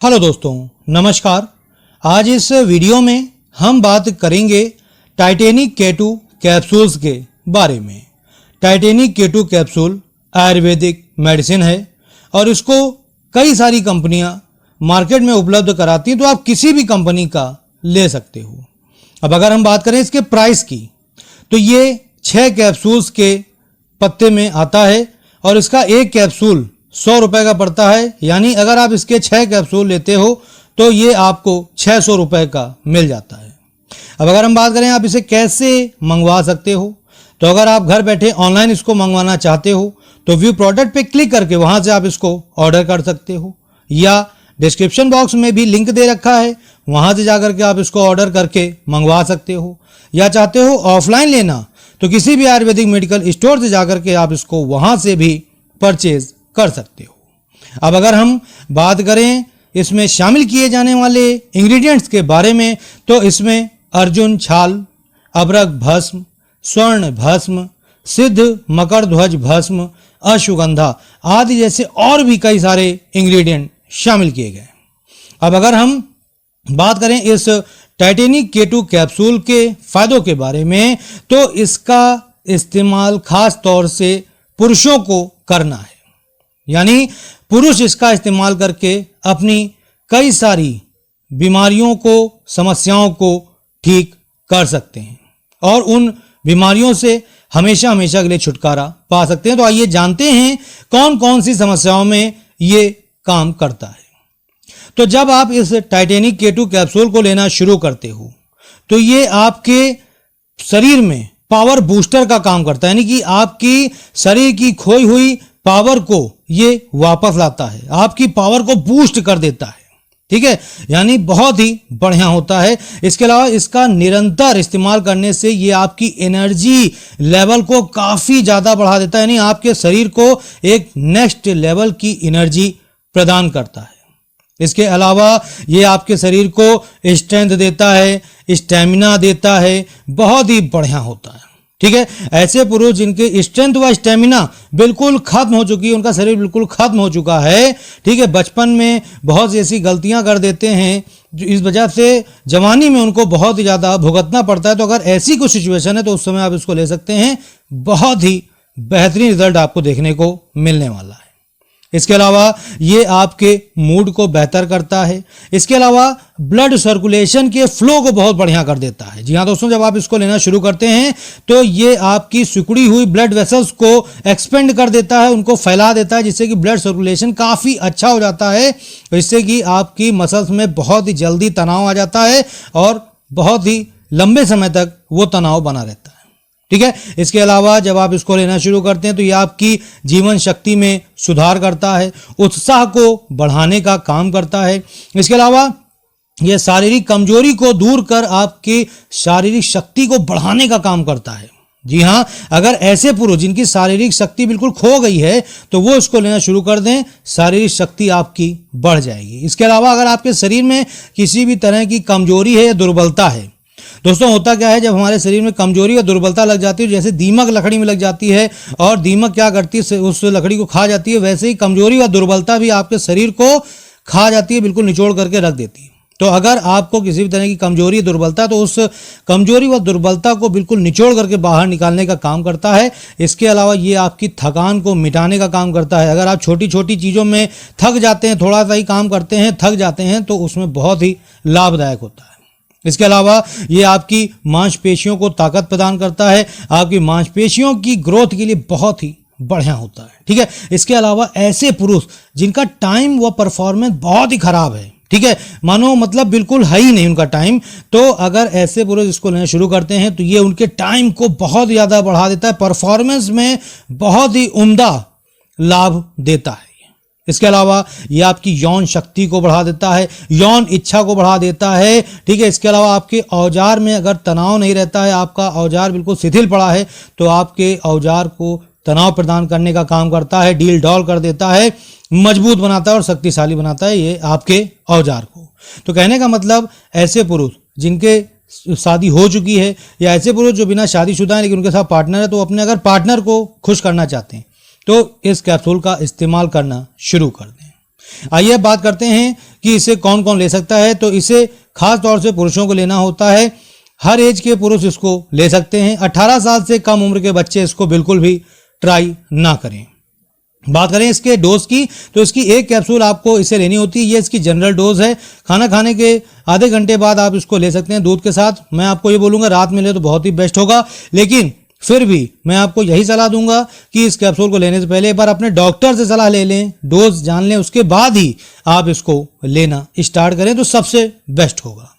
Hello दोस्तों, नमस्कार। आज इस वीडियो में हम बात करेंगे टाइटेनिक K2 कैप्सूल्स के बारे में। Titanic K2 capsule Ayurvedic medicine है और इसको कई सारी कंपनियां मार्केट में उपलब्ध कराती हैं, तो आप किसी भी कंपनी का ले सकते हो। अब अगर हम बात करें इसके प्राइस की, तो ये 6 कैप्सूल्स के पत्ते में आता है और इसका एक कैप्सूल 100 रुपये का पड़ता है। यानी अगर आप इसके 6 कैप्सूल लेते हो तो ये आपको 600 रुपये का मिल जाता है। अब अगर हम बात करें आप इसे कैसे मंगवा सकते हो, तो अगर आप घर बैठे ऑनलाइन इसको मंगवाना चाहते हो तो व्यू प्रोडक्ट पे क्लिक करके वहां से आप इसको ऑर्डर कर सकते हो, या डिस्क्रिप्शन बॉक्स में भी लिंक दे रखा है, वहां से जाकर के आप इसको ऑर्डर करके मंगवा सकते हो। या चाहते हो ऑफलाइन लेना तो किसी भी आयुर्वेदिक मेडिकल स्टोर से जाकर के आप इसको वहां से भी परचेज कर सकते हो। अब अगर हम बात करें इसमें शामिल किए जाने वाले इंग्रेडिएंट्स के बारे में, तो इसमें अर्जुन छाल, अबरक भस्म, स्वर्ण भस्म, सिद्ध मकरध्वज भस्म, अश्वगंधा आदि जैसे और भी कई सारे इंग्रेडिएंट शामिल किए गए। अब अगर हम बात करें इस टाइटेनिक K2 कैप्सूल के फायदों के बारे में, तो इसका इस्तेमाल खास तौर से पुरुषों को करना है। यानी पुरुष इसका इस्तेमाल करके अपनी कई सारी बीमारियों को, समस्याओं को ठीक कर सकते हैं और उन बीमारियों से हमेशा हमेशा के लिए छुटकारा पा सकते हैं। तो आइए जानते हैं कौन कौन सी समस्याओं में ये काम करता है। तो जब आप इस टाइटेनिक K2 कैप्सूल को लेना शुरू करते हो तो ये आपके शरीर में पावर बूस्टर का काम करता है। यानी कि आपकी शरीर की खोई हुई पावर को ये वापस लाता है, आपकी पावर को बूस्ट कर देता है। ठीक है, यानी बहुत ही बढ़िया होता है। इसके अलावा इसका निरंतर इस्तेमाल करने से ये आपकी एनर्जी लेवल को काफ़ी ज़्यादा बढ़ा देता है। यानी आपके शरीर को एक नेक्स्ट लेवल की एनर्जी प्रदान करता है। इसके अलावा ये आपके शरीर को स्ट्रेंथ देता है, स्टेमिना देता है, बहुत ही बढ़िया होता है। ठीक है, ऐसे पुरुष जिनके स्ट्रेंथ व स्टेमिना बिल्कुल खत्म हो चुकी है, उनका शरीर बिल्कुल खत्म हो चुका है, ठीक है, बचपन में बहुत सी ऐसी गलतियां कर देते हैं जो इस वजह से जवानी में उनको बहुत ही ज़्यादा भुगतना पड़ता है। तो अगर ऐसी कोई सिचुएशन है तो उस समय आप इसको ले सकते हैं, बहुत ही बेहतरीन रिजल्ट आपको देखने को मिलने वाला है। इसके अलावा ये आपके मूड को बेहतर करता है। इसके अलावा ब्लड सर्कुलेशन के फ्लो को बहुत बढ़िया कर देता है। जी हाँ दोस्तों, जब आप इसको लेना शुरू करते हैं तो ये आपकी सिकुड़ी हुई ब्लड वेसल्स को एक्सपेंड कर देता है, उनको फैला देता है, जिससे कि ब्लड सर्कुलेशन काफ़ी अच्छा हो जाता है। इससे कि आपकी मसल्स में बहुत ही जल्दी तनाव आ जाता है और बहुत ही लंबे समय तक वो तनाव बना रहता है। ठीक है, इसके अलावा जब आप इसको लेना शुरू करते हैं तो ये आपकी जीवन शक्ति में सुधार करता है, उत्साह को बढ़ाने का काम करता है। इसके अलावा ये शारीरिक कमजोरी को दूर कर आपकी शारीरिक शक्ति को बढ़ाने का काम करता है। जी हाँ, अगर ऐसे पुरुष जिनकी शारीरिक शक्ति बिल्कुल खो गई है तो वो इसको लेना शुरू कर दें, शारीरिक शक्ति आपकी बढ़ जाएगी। इसके अलावा अगर आपके शरीर में किसी भी तरह की कमजोरी है या दुर्बलता है, दोस्तों होता क्या है, जब हमारे शरीर में कमजोरी और दुर्बलता लग जाती है, जैसे दीमक लकड़ी में लग जाती है और दीमक क्या करती है, उस लकड़ी को खा जाती है, वैसे ही कमजोरी और दुर्बलता भी आपके शरीर को खा जाती है, बिल्कुल निचोड़ करके रख देती है। तो अगर आपको किसी भी तरह की कमजोरी दुर्बलता, तो उस कमजोरी व दुर्बलता को बिल्कुल निचोड़ करके बाहर निकालने का काम करता है। इसके अलावा ये आपकी थकान को मिटाने का काम करता है। अगर आप छोटी छोटी चीज़ों में थक जाते हैं, थोड़ा सा ही काम करते हैं, थक जाते हैं, तो उसमें बहुत ही लाभदायक होता है। इसके अलावा ये आपकी मांसपेशियों को ताकत प्रदान करता है, आपकी मांसपेशियों की ग्रोथ के लिए बहुत ही बढ़िया होता है। ठीक है, इसके अलावा ऐसे पुरुष जिनका टाइम व परफॉर्मेंस बहुत ही खराब है, ठीक है, मानो मतलब बिल्कुल है ही नहीं उनका टाइम, तो अगर ऐसे पुरुष इसको लेना शुरू करते हैं तो ये उनके टाइम को बहुत ज़्यादा बढ़ा देता है, परफॉर्मेंस में बहुत ही उम्दा लाभ देता है। इसके अलावा ये आपकी यौन शक्ति को बढ़ा देता है, यौन इच्छा को बढ़ा देता है। ठीक है, इसके अलावा आपके औजार में अगर तनाव नहीं रहता है, आपका औजार बिल्कुल शिथिल पड़ा है, तो आपके औजार को तनाव प्रदान करने का काम करता है, डील डॉल कर देता है, मजबूत बनाता है और शक्तिशाली बनाता है ये आपके औजार को। तो कहने का मतलब ऐसे पुरुष जिनके शादी हो चुकी है या ऐसे पुरुष जो बिना शादीशुदा है लेकिन उनके साथ पार्टनर है, तो अपने अगर पार्टनर को खुश करना चाहते हैं तो इस कैप्सूल का इस्तेमाल करना शुरू कर दें। आइए अब बात करते हैं कि इसे कौन कौन ले सकता है। तो इसे खास तौर से पुरुषों को लेना होता है। हर एज के पुरुष इसको ले सकते हैं। 18 साल से कम उम्र के बच्चे इसको बिल्कुल भी ट्राई ना करें। बात करें इसके डोज की, तो इसकी एक कैप्सूल आपको इसे लेनी होती है। ये इसकी जनरल डोज है। खाना खाने के आधे घंटे बाद आप इसको ले सकते हैं दूध के साथ। मैं आपको ये बोलूँगा रात में ले तो बहुत ही बेस्ट होगा, लेकिन फिर भी मैं आपको यही सलाह दूंगा कि इस कैप्सूल को लेने से पहले एक बार अपने डॉक्टर से सलाह ले लें, डोज जान लें, उसके बाद ही आप इसको लेना स्टार्ट करें तो सबसे बेस्ट होगा।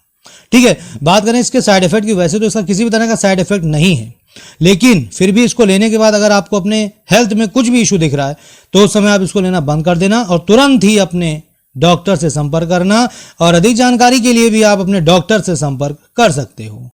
ठीक है। बात करें इसके साइड इफेक्ट की, वैसे तो इसका किसी भी तरह का साइड इफेक्ट नहीं है, लेकिन फिर भी इसको लेने के बाद अगर आपको अपने हेल्थ में कुछ भी इशू दिख रहा है तो उस समय आप इसको लेना बंद कर देना और तुरंत ही अपने डॉक्टर से संपर्क करना। और अधिक जानकारी के लिए भी आप अपने डॉक्टर से संपर्क कर सकते हो।